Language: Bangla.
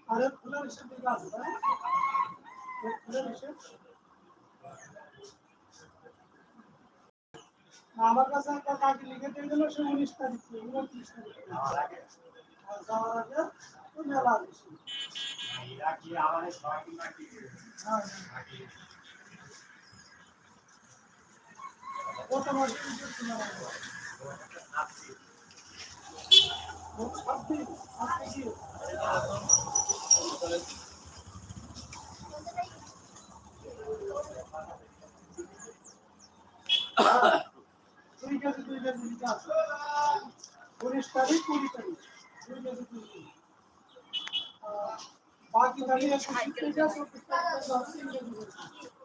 আরে ফুলের হিসেবে আছে না ফুলের হিসেব আমার কাছে একটা কাকি লিখে দিয়ে গেল সে 19 তারিখ 29 তারিখ যাওয়ার আগে তো মেলা বেশি রাখি আমাদের সবাই নাকি হ্যাঁ কত মাস কিছু না ও আপনি কি দুই কেজি দিতে আছে 19 তারিখ 20 তারিখ 2 কেজি 2 কেজি বাকি তারিখ 24 তারিখ 3 কেজি